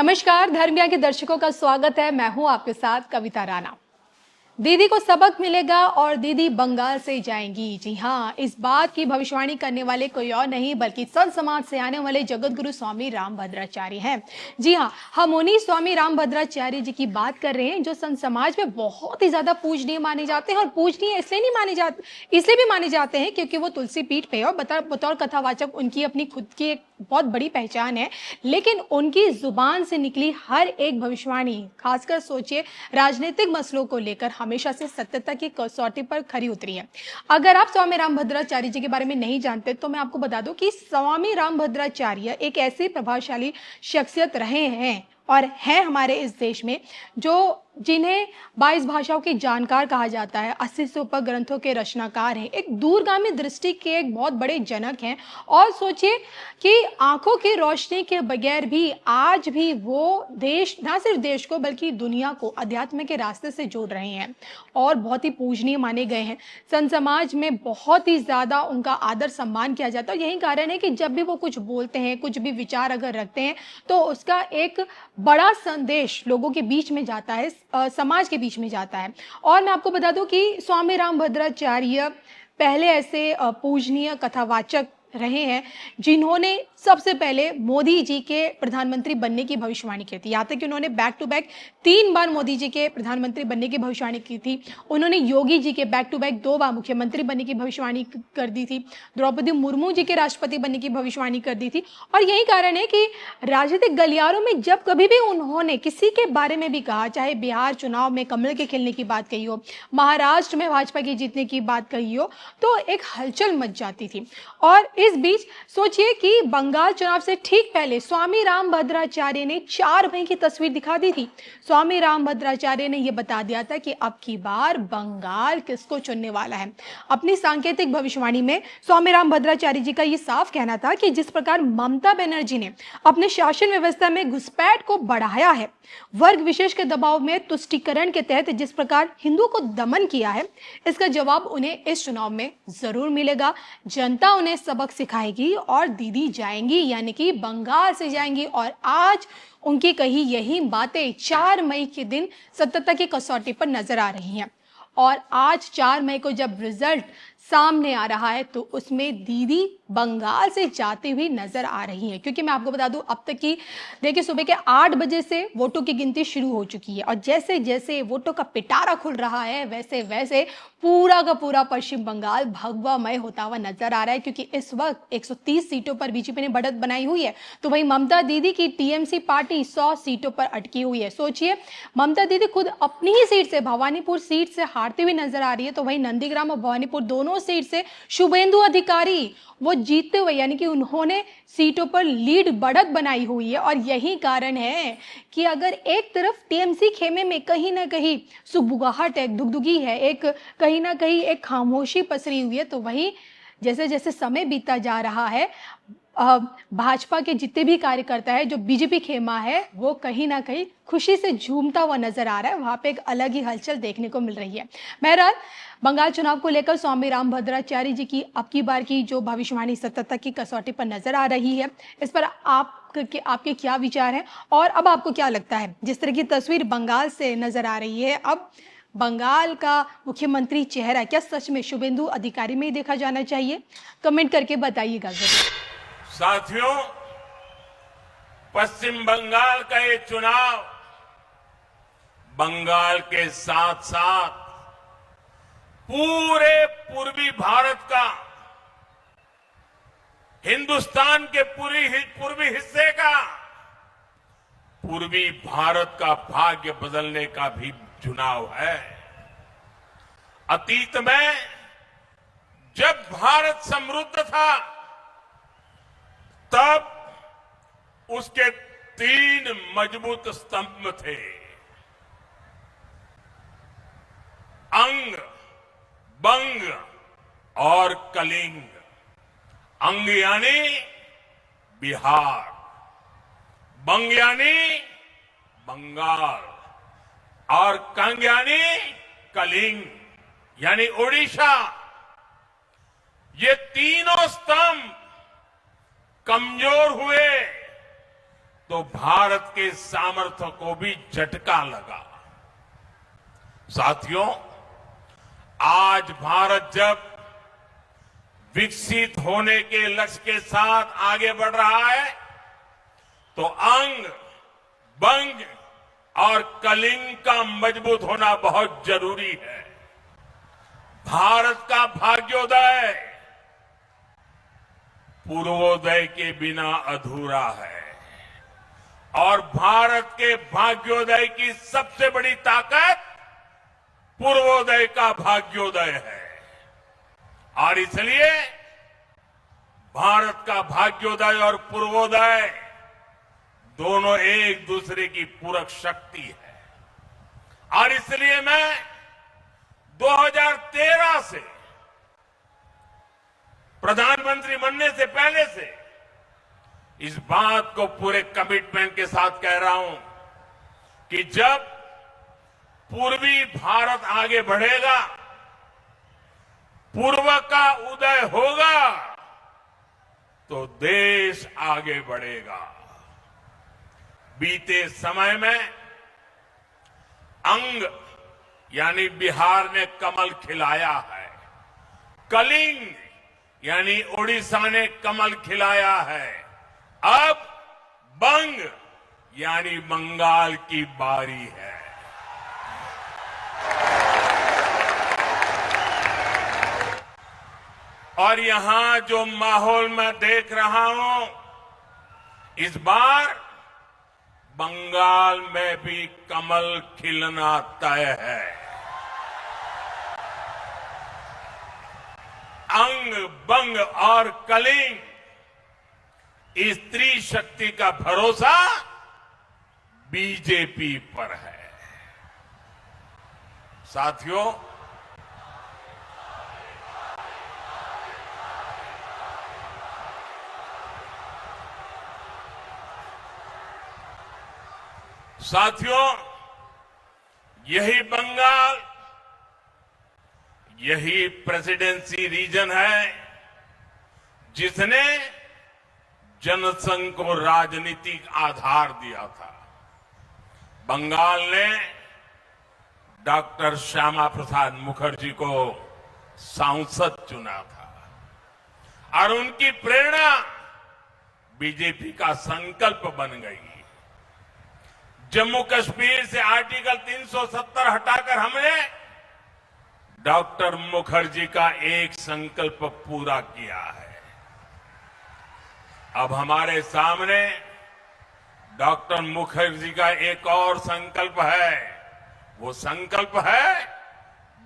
नमस्कार, धर्मिया के दर्शकों का स्वागत है। मैं हूं आपके साथ कविता राणा। दीदी को सबक मिलेगा और दीदी बंगाल से जाएंगी। जी हाँ, इस बात की भविष्यवाणी करने वाले कोई और नहीं बल्कि संत समाज से आने वाले जगत गुरु स्वामी रामभद्राचार्य हैं। जी हाँ, हम उन्हीं स्वामी रामभद्राचार्य जी की बात कर रहे हैं जो संत समाज में बहुत ही ज्यादा पूजनीय माने जाते हैं। और पूजनीय इसलिए नहीं माने जाते, इसलिए भी माने जाते हैं क्योंकि वो तुलसी पीठ पे और बतौर कथावाचक उनकी अपनी खुद की एक बहुत बड़ी पहचान है। लेकिन उनकी जुबान से निकली हर एक भविष्यवाणी, खासकर सोचिए राजनीतिक मसलों को लेकर, हमेशा से सत्यता की कसौटी पर खरी उतरी है। अगर आप स्वामी रामभद्राचार्य जी के बारे में नहीं जानते तो मैं आपको बता दूं कि स्वामी रामभद्राचार्य एक ऐसी प्रभावशाली शख्सियत रहे हैं और हैं हमारे इस देश में, जो जिन्हें 22 भाषाओं के जानकार कहा जाता है, 80 से ऊपर ग्रंथों के रचनाकार हैं, एक दूरगामी दृष्टि के एक बहुत बड़े जनक हैं। और सोचिए कि आंखों की रोशनी के बगैर भी आज भी वो देश, ना सिर्फ देश को बल्कि दुनिया को अध्यात्म के रास्ते से जोड़ रहे हैं और बहुत ही पूजनीय माने गए हैं। संत समाज में बहुत ही ज्यादा उनका आदर सम्मान किया जाता है और यही कारण है कि जब भी वो कुछ बोलते हैं, कुछ भी विचार अगर रखते हैं तो उसका एक बड़ा संदेश लोगों के बीच में जाता है, समाज के बीच में जाता है। और मैं आपको बता दूं कि स्वामी रामभद्राचार्य पहले ऐसे पूजनीय कथावाचक रहे हैं जिन्होंने सबसे पहले मोदी जी के प्रधानमंत्री बनने की भविष्यवाणी की थी। यहाँ तक कि उन्होंने बैक टू बैक 3 बार मोदी जी के प्रधानमंत्री बनने की भविष्यवाणी की थी। उन्होंने योगी जी के बैक टू बैक 2 बार मुख्यमंत्री बनने की भविष्यवाणी कर दी थी। द्रौपदी मुर्मू जी के राष्ट्रपति बनने की भविष्यवाणी कर दी थी। और यही कारण है कि राजनीतिक गलियारों में जब कभी भी उन्होंने किसी के बारे में भी कहा, चाहे बिहार चुनाव में कमल के खिलने की बात कही हो, महाराष्ट्र में भाजपा की जीतने की बात कही हो, तो एक हलचल मच जाती थी। और इस बीच सोचिए कि बंगाल चुनाव से ठीक पहले स्वामी रामभद्राचार्य ने 4 मई की तस्वीर दिखा दी थी। स्वामी रामभद्राचार्य ने यह बता दिया था कि अब की बार बंगाल किसको चुनने वाला है। अपनी सांकेतिक भविष्यवाणी में स्वामी रामभद्राचार्य जी का यह साफ कहना था कि जिस प्रकार ममता बनर्जी ने अपने शासन व्यवस्था में घुसपैठ को बढ़ाया है, वर्ग विशेष के दबाव में तुष्टीकरण के तहत जिस प्रकार हिंदू को दमन किया है, इसका जवाब उन्हें इस चुनाव में जरूर मिलेगा। जनता उन्हें सबक सिखाएगी और दीदी जाएंगी, यानी कि बंगाल से जाएंगी। और आज उनकी कही यही बातें 4 मई के दिन सत्यता की कसौटी पर नजर आ रही हैं। और आज 4 मई को जब रिजल्ट सामने आ रहा है तो उसमें दीदी बंगाल से जाती हुई नजर आ रही है। क्योंकि मैं आपको बता दूं, अब तक की देखिए सुबह के 8 बजे से वोटों की गिनती शुरू हो चुकी है और जैसे जैसे वोटों का पिटारा खुल रहा है वैसे वैसे पूरा का पूरा पश्चिम बंगाल भगवामय होता हुआ नजर आ रहा है। क्योंकि इस वक्त 130 सीटों पर बीजेपी ने बढ़त बनाई हुई है, तो वहीं ममता दीदी की टीएमसी पार्टी 100 सीटों पर अटकी हुई है। सोचिए, ममता दीदी खुद अपनी ही सीट से, भवानीपुर सीट से हारती हुई नजर आ रही है, तो वहीं नंदीग्राम और भवानीपुर दोनों सीट से शुभेंदु अधिकारी वो जीतते हुए, यानी कि उन्होंने सीटों पर लीड बढ़त बनाई हुई है। और यही कारण है कि अगर एक तरफ टीएमसी खेमे में कहीं ना कहीं सुगबुगाहट है, दुगदुगी है, एक कहीं ना कहीं एक खामोशी पसरी हुई है, तो वहीं जैसे जैसे समय बीतता जा रहा है भाजपा के जितने भी कार्यकर्ता है, जो बीजेपी खेमा है, वो कहीं ना कहीं खुशी से झूमता हुआ नजर आ रहा है। वहां पे एक अलग ही हलचल देखने को मिल रही है। बहरहाल, बंगाल चुनाव को लेकर स्वामी रामभद्राचार्य जी की अब की बार की जो भविष्यवाणी सत्यता की कसौटी पर नजर आ रही है, इस पर आपके क्या विचार हैं और अब आपको क्या लगता है? जिस तरह की तस्वीर बंगाल से नजर आ रही है, अब बंगाल का मुख्यमंत्री चेहरा क्या सच में शुभेंदु अधिकारी में ही देखा जाना चाहिए? कमेंट करके बताइएगा जरूर। साथियों, पश्चिम बंगाल का ये चुनाव बंगाल के साथ साथ पूरे पूर्वी भारत का, हिंदुस्तान के पूर्वी हिस्से का, पूर्वी भारत का भाग्य बदलने का भी चुनाव है। अतीत में जब भारत समृद्ध था तब उसके 3 मजबूत स्तंभ थे, अंग, बंग और कलिंग। अंग यानी बिहार, बंग यानी बंगाल और कंग यानी कलिंग यानी ओडिशा। ये तीनों स्तंभ कमजोर हुए तो भारत के सामर्थ्य को भी झटका लगा। साथियों, आज भारत जब विकसित होने के लक्ष्य के साथ आगे बढ़ रहा है, तो अंग, बंग और कलिंग का मजबूत होना बहुत जरूरी है। भारत का भाग्योदय पूर्वोदय के बिना अधूरा है और भारत के भाग्योदय की सबसे बड़ी ताकत पूर्वोदय का भाग्योदय है। और इसलिए भारत का भाग्योदय और पूर्वोदय दोनों एक दूसरे की पूरक शक्ति है। और इसलिए मैं 2013 से प्रधानमंत्री बनने से पहले से इस बात को पूरे कमिटमेंट के साथ कह रहा हूं कि जब पूर्वी भारत आगे बढ़ेगा, पूर्व का उदय होगा, तो देश आगे बढ़ेगा। बीते समय में अंग यानी बिहार ने कमल खिलाया है, कलिंग यानी ओडिशा ने कमल खिलाया है, अब बंग यानी बंगाल की बारी है। और यहां जो माहौल मैं देख रहा हूं, इस बार बंगाल में भी कमल खिलना तय है। अंग, बंग और कलिंग, इस स्त्री शक्ति का भरोसा बीजेपी पर है। साथियों, यही बंगाल, यही प्रेसिडेंसी रीजन है जिसने जनसंघ को राजनीतिक आधार दिया था। बंगाल ने डॉक्टर श्यामा प्रसाद मुखर्जी को सांसद चुना था और उनकी प्रेरणा बीजेपी का संकल्प बन गई। जम्मू कश्मीर से आर्टिकल 370 हटाकर हमने डॉक्टर मुखर्जी का एक संकल्प पूरा किया है। अब हमारे सामने डॉक्टर मुखर्जी का एक और संकल्प है। वो संकल्प है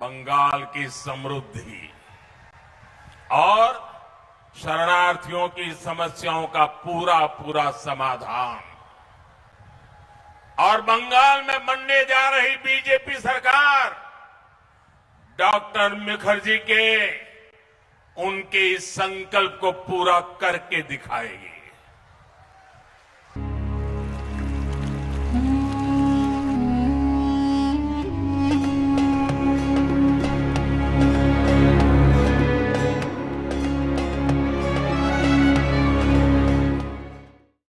बंगाल की समृद्धि और शरणार्थियों की समस्याओं का पूरा पूरा समाधान। और बंगाल में बनने जा रही बीजेपी सरकार डॉक्टर मुखर्जी के उनके इस संकल्प को पूरा करके दिखाएगी।